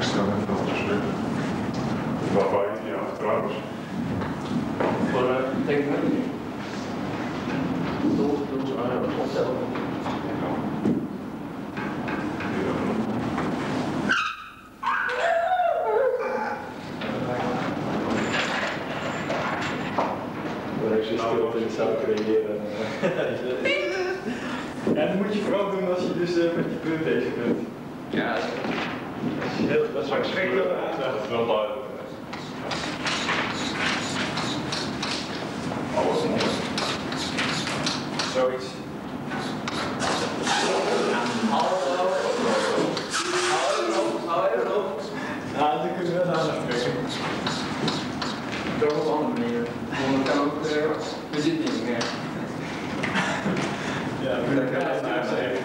stel net dat gesprek. Waarbij ja, trouwens. Voor tekeningen. Doel ze maar opstellen. Stilte zou creëren. Ja, dat moet je vooral doen als je dus met je punt bezig bent. Ja, dat is verschrikkelijk. Dat is wel duidelijk. Alles mooi. Zoiets. Hou even op. Ja, dan kun je wel aandacht trekken. Door op een andere manier. Want dan kan ook, we zitten niet meer. Ja, dat kan ik naar zeggen.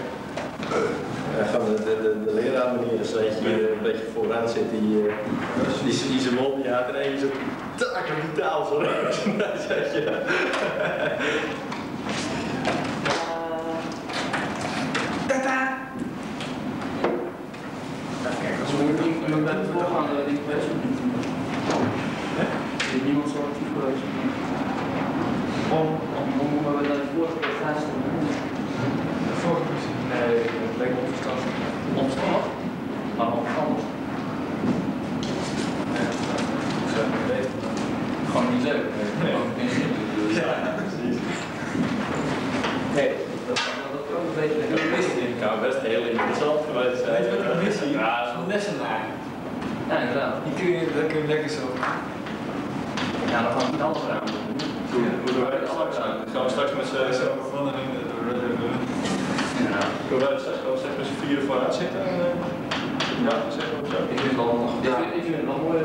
Van de leraar manier is dat je een beetje vooraan zit, die zijn mond ja, en één zo takken brutaal zo rechts. Zeg je. Tata! Kijk, als we nu met het voorgaan, denk ik best wel niet. Niemand zo actief geweest. Om we naar de vorige prestatie te doen. De vorige precies. Nee, het leek onverstandig. Onverstandig? Maar onverstandig. Gewoon niet leuk. Gewoon geen zin. Ja, precies. Nee, dat kan een beetje een missie. Het kan best heel interessant geweest zijn. Weet je wat een missie? Ja, Zo'n lessenaar. Ja, inderdaad. Dat kun je lekker zo. Ja, dan gaan we het alles aan doen. Hoe doen wij dat straks aan? Gaan we straks met z'n... Zo begonnen in de Inderdaad. Hoe wij straks gewoon zeg met z'n vieren vooruit zitten en... Ja, zeggen we zo. Ik vind het wel nog. Ik vind het wel mooi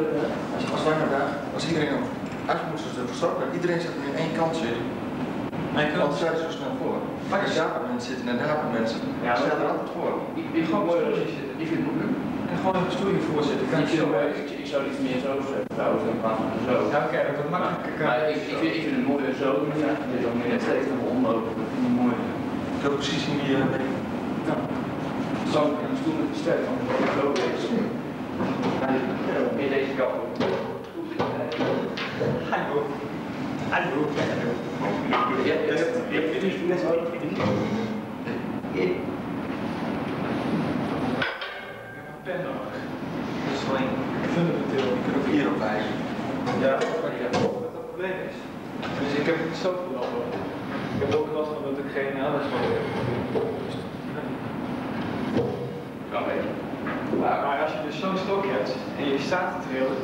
als wij elkaar. Als iedereen op eigenlijk moeten ze er verstoppen. Iedereen zit nu in één kant zitten. Want ze zijn zo snel voor. Als daar mensen zitten en daar mensen. Ja, ze staan er altijd voor. Ik gewoon mooi zitten. Ik vind het moeilijk. En gewoon een stoelje voorzitten. Ik zou iets meer zo zeggen trouwens in plaats van zo. Ja, oké, dat wordt makkelijker. Maar ik vind het mooier zo doen. Ja. Dit is ook meer steeds nog onmogelijk. Dat vind ik mooi. Ik wil precies in die Zo een stoel met die sterk van zo is. In deze kant. Hallo. Hallo. Ja, dit is net zo. Pen nodig. Dat is alleen Fundamenteel. je kunt ook hierop wijzen. Ja, wat het probleem is. Dus ik heb niet zoveel nodig. Ik heb ook last van dat ik geen aandacht heb. Kan even. Maar als je dus zo'n stok hebt en je staat te trillen.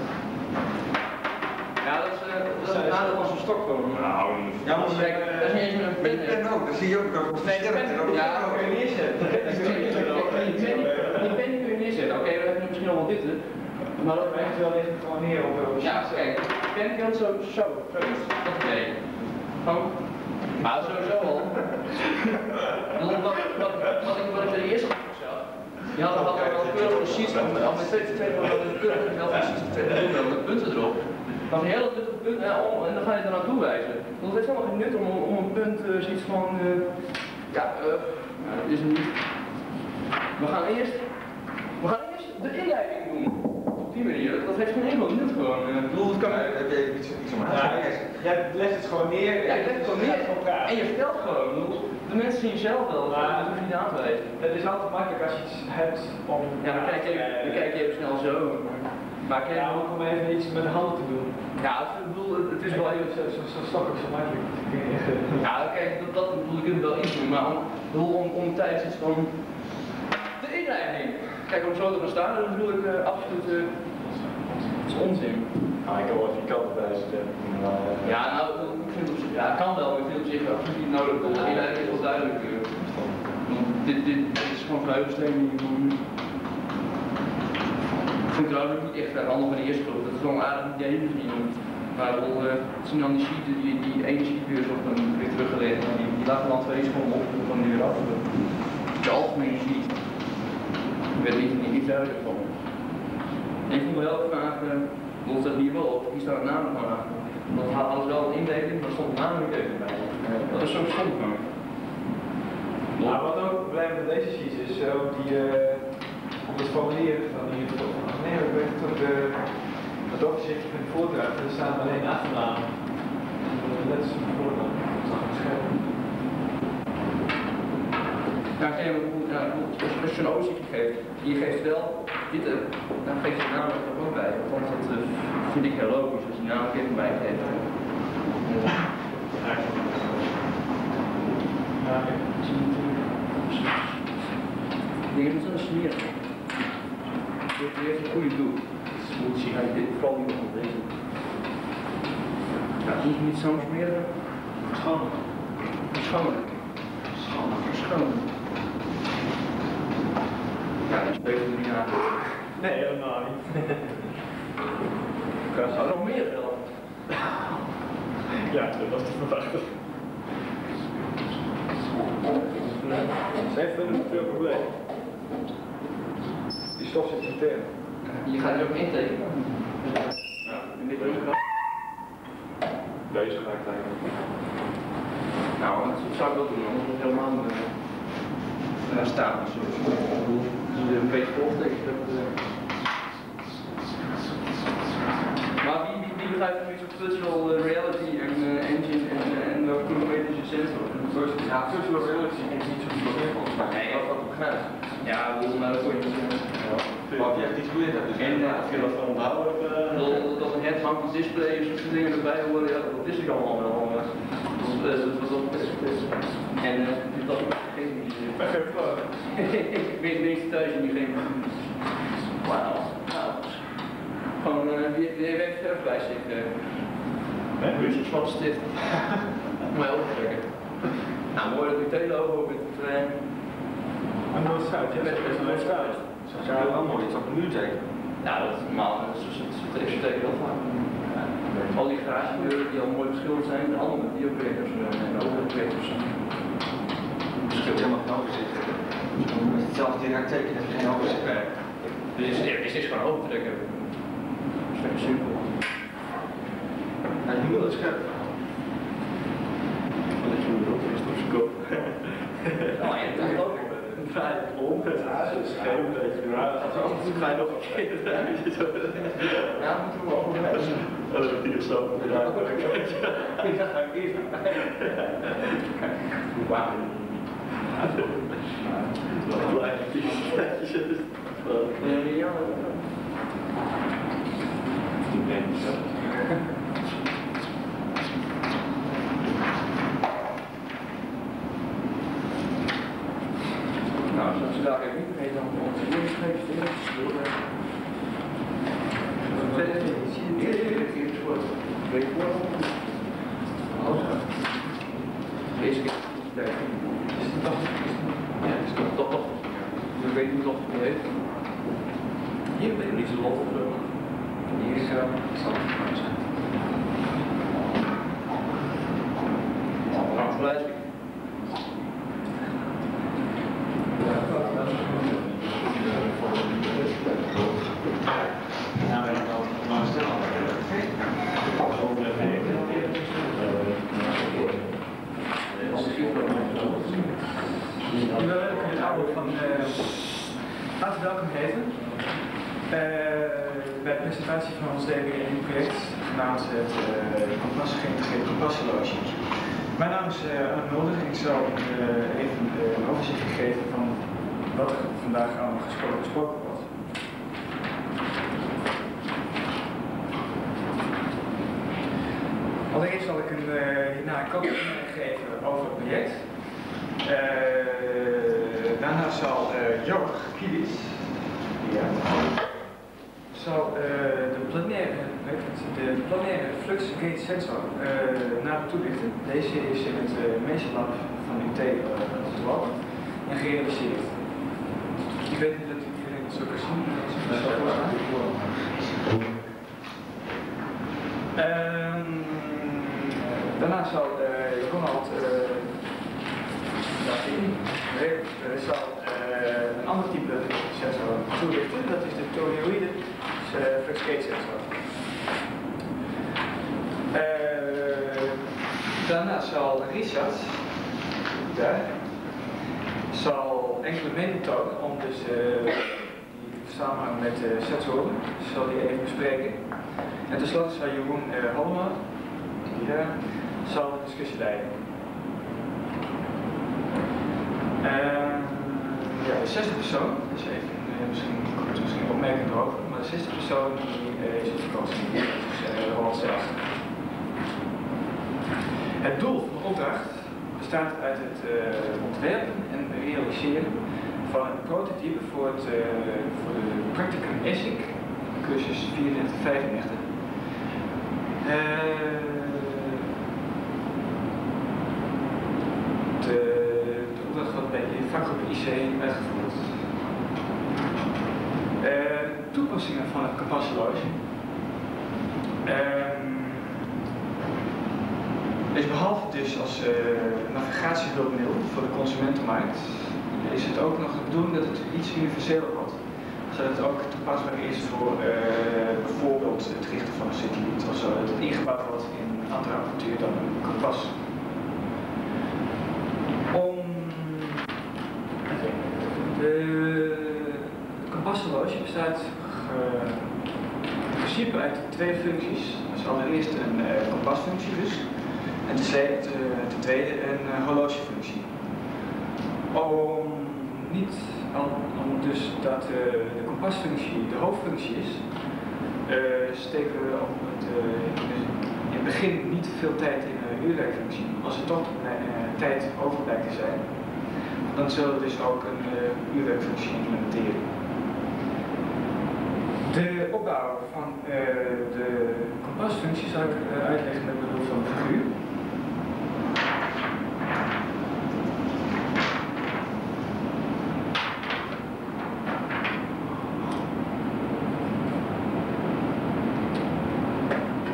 Ja, dat is het nadeel van zo'n stok komen. Nou, Ja, maar Kijk, dat is niet eens met een met pen. je pen ook, dan zie je ook dat het sterk erop. Ja, kun je neerzetten. Die pen kun je neerzetten. Oké, we hebben misschien al wat dit. Maar dat Echt wel ligt gewoon neer op. ja, kijk, de pen kan zo, zoiets. Dat idee. Gewoon. Maar sowieso al. Wat ik de eerste keer zag. Je had al keurige sheets, al met twee keurige sheets met punten erop. Dan een hele nuttige punt en dan ga je er naartoe wijzen. Want het is helemaal geen nut om een punt zoiets van, dat is niet. We gaan eerst de inleiding doen. Op die manier, dat heeft geen enkel nut gewoon. Ik bedoel, het kan... Heb je iets om aan Ja, te kijken? jij legt het gewoon neer. Ja, je legt het gewoon neer en je vertelt gewoon. De mensen zien zelf wel, dat hoef je niet aan te wijzen. Het is altijd makkelijk als je iets hebt om. Ja, dan kijk je even snel zo. Maar kijk, Ja, ook om even iets met de handen te doen. ja, ik bedoel, het is wel even... Zo'n stok ook zo makkelijk. Ja, kijk, dat bedoel ik het wel invullen, maar om tijdens iets van de inleiding. Kijk, om zo te gaan staan, dat bedoel ik absoluut, het is onzin. Ah, ik kan wel even je kant bij zitten. Ja, nou, ik vind het op zich, ja, het kan wel, maar ik vind het op zich absoluut niet nodig. De inleiding is wel duidelijk. Dit is gewoon geheugensteuning. Ik vind het trouwens ook niet echt handig met de eerste groep, dat is wel aardig dat jij het niet doen. Maar het zijn dan die sheeten, die ene sheet weer zo weer teruggelegd, en die laten dan twee seconden op en dan weer af. De algemene sheet. Ik weet niet duidelijk van. En ik vond wel even vragen, bijvoorbeeld dat hier wel op, hier staat het naam gewoon aan. Dat hadden ze wel een indeling, maar er stond de naam niet even bij. Dat is zo'n stom van. Maar wat ook het probleem met deze sheets is, ook die op het formulier van die nee, staat alleen achteraan. Dat is een voorbeeld. Ja, als je een overzichtje geeft, je geeft wel dit, dan geef je de naam er ook bij. Want dat vind ik heel logisch als je naam ook even bijgeeft. Ik denk dat het een smeer. Dit heeft een goede doel. Moet je dit vooral niet op deze. Ja, niet zo'n smeren. Schoon. Schoon. Schoon. Ja, dat is beter dan niet aan. Nee, helemaal niet. Zou er nog meer wel? Ja, dat was te verwachten. Ze heeft verder niet veel probleem. Die stof zit intern. Je gaat er ook intekenen. Ja, in dit ook. Deze ga ik tekenen. Nou, dat zou ik wel doen, anders moet het helemaal staan. Dus een beetje voltekenen. Maar wie begrijpt er nu zo'n virtual reality en engine en welke kilometers je sensor? Ja, virtual reality is niet zo'n probleem volgens mij. Nee, dat begrijpt. ja, ik bedoel, maar dat word je Maar of je echt iets geleerd hebt, dus of je dat kan onthouden. Dat een head-mounted display en zo'n dingen erbij horen, ja, dat wist ik allemaal wel. Dat was ook best. En dat ik geen ik weet niks thuis in die game. Wauw. Gewoon, wie heeft verf bij zich? Een zwart stift. Mooi overtrekken. Nou, mooi dat ik het hele logo op het En Noord-Zuid, ja, dat is Noord-Zuid. ja, wel mooi, iets op de muur tekenen. nou, dat is normaal. Ze tekenen heel vaak. Al die garagedeuren die al mooi beschilderd zijn, de allemaal met diopreters en overpreters. Dus je hebt helemaal geen overzicht. Als je het zelf direct tekent, heb je geen overzicht. Dus het is gewoon overtrekken. Dat is vrij simpel. En nu wil het scherp. Dat je moet op is op zijn kop. Nou, en dat ook. Draai het om. Ja, dat is geen beetje. Anders ga je nog een keer draaien. Ja, moeten we wel overwijzen. Dat is hier zo. Ja, dat ga ik eerst doen. Wauw. Ja, nou, als je daar even niet mee dan onze eerste deze keer is het toch? Ja, het is toch. Ik weet niet of het heet. Hier ben ik niet zo lot of zo. Hier is het zal het zijn. Nou, geluid. Hartelijk welkom heten bij de presentatie van ons DWN-project genaamd het geïntegreerde compassieloge. Mijn naam is Arno Mulder en ik zal even een overzicht geven van wat er vandaag allemaal gesproken wordt. Allereerst zal ik een kort geven over het project. Daarna zal Jorg Kielis de planaire flux gate sensor nader toelichten. Deze is in het meesterlab van UT ontworpen en gerealiseerd. Ik weet niet dat iedereen het zo kan zien. Daarna zal Ronald zal een ander type sensor toelichten, dat is de toroïde flux gate sensor. Daarna zal Richard zal enkele methoden om dus die samenhang met sensoren, dat zal hij even bespreken. En tenslotte zal Jeroen Hollema, die daar, zal de discussie leiden. Ja, de zesde persoon, dat is even misschien opmerking erover, maar de zesde persoon die is op vakantie, dus Roland zelf. Het doel van de opdracht bestaat uit het ontwerpen en realiseren van een prototype voor de Practicum ESIC, cursus 34-95. De opdracht wordt bij de vakgroep IC uitgevoerd. Toepassingen van het Compassloge. Is behalve dus als navigatiehulpmiddel voor de consumentenmarkt, is het ook nog de bedoeling dat het iets universeel wordt. Zodat het ook toepasbaar is voor bijvoorbeeld het richten van een satelliet of zo, dat het ingebouwd wordt in een andere apparatuur dan een kompas. De Compassloge bestaat in principe uit twee functies. Dus allereerst een kompasfunctie dus. En ten tweede een horlogefunctie. Om dus dat de kompasfunctie de hoofdfunctie is, steken we in het begin niet veel tijd in een uurwerkfunctie. Als er toch tijd over blijkt te zijn, dan zullen we dus ook een uurwerkfunctie implementeren. De opbouw van de kompasfunctie zal ik uitleggen met behulp van een figuur.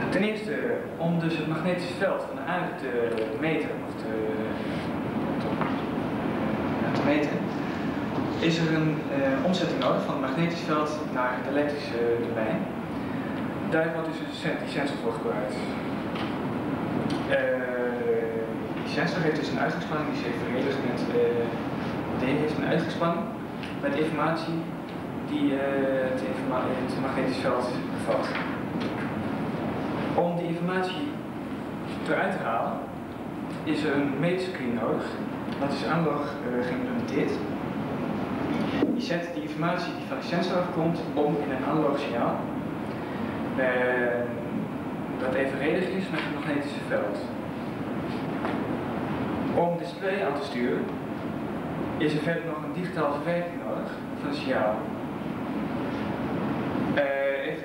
Ten eerste, om dus het magnetisch veld van de aarde te meten, meten, is er een omzetting nodig van het magnetisch veld naar het elektrische domein. Daar wordt dus die sensor voor gebruikt. Die sensor heeft dus een uitgangsspanning, die is evenredig met D heeft een uitgangsspanning met informatie die het magnetisch veld bevat. Om die informatie eruit te halen is er een meetscreen nodig. Dat is analog geïmplementeerd. Die zet die informatie die van de sensor afkomt om in een analoog signaal dat evenredig is met het magnetische veld. Om het display aan te sturen is er verder nog een digitale verwerking nodig van het signaal.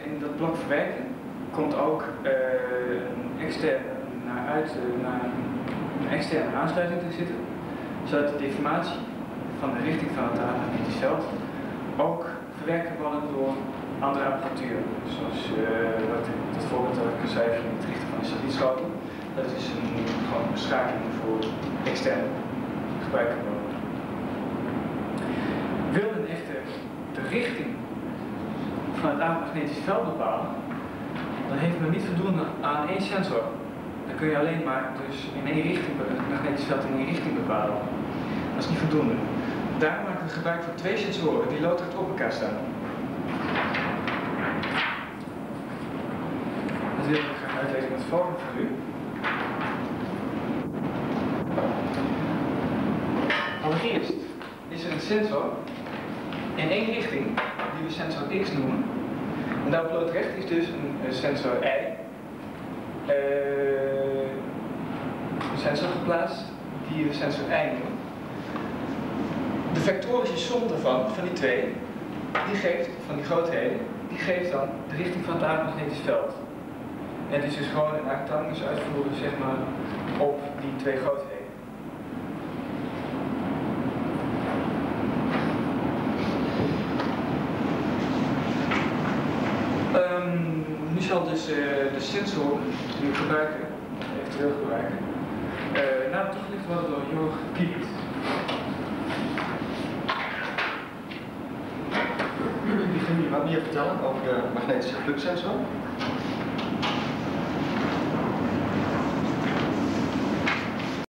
In dat blok verwerken komt ook een externe aansluiting te zitten, zodat de informatie van de richting van het magnetisch veld ook verwerkt kan worden door andere apparatuur. Zoals het voorbeeld dat ik kan zei van het richten van een satellietschotel. Dat is gewoon een schakeling voor externe gebruik kan worden. Wil men echter de richting van het magnetisch veld bepalen, dan heeft men niet voldoende aan één sensor. Dan kun je alleen maar dus in één richting, het magnetisch veld in één richting bepalen. Dat is niet voldoende. Daar maken we gebruik van twee sensoren die loodrecht op elkaar staan. Dat wil ik graag uitleggen met het volgende figuur. Allereerst is er een sensor in één richting, die we sensor X noemen. En daar op loodrecht is dus een sensor Y. Een sensor geplaatst die we sensor Y noemen. De vectorische som daarvan, van die twee, die geeft, van die grootheden, die geeft dan de richting van het magnetisch veld. En het is dus gewoon een arctangus uitvoeren, zeg maar, op die twee grootheden. Nu zal dus de sensor die we gebruiken, eventueel gebruiken, nader toegelicht worden door Jorg Kiewit. Wie gaat hier wat meer vertellen over de magnetische fluxsensor?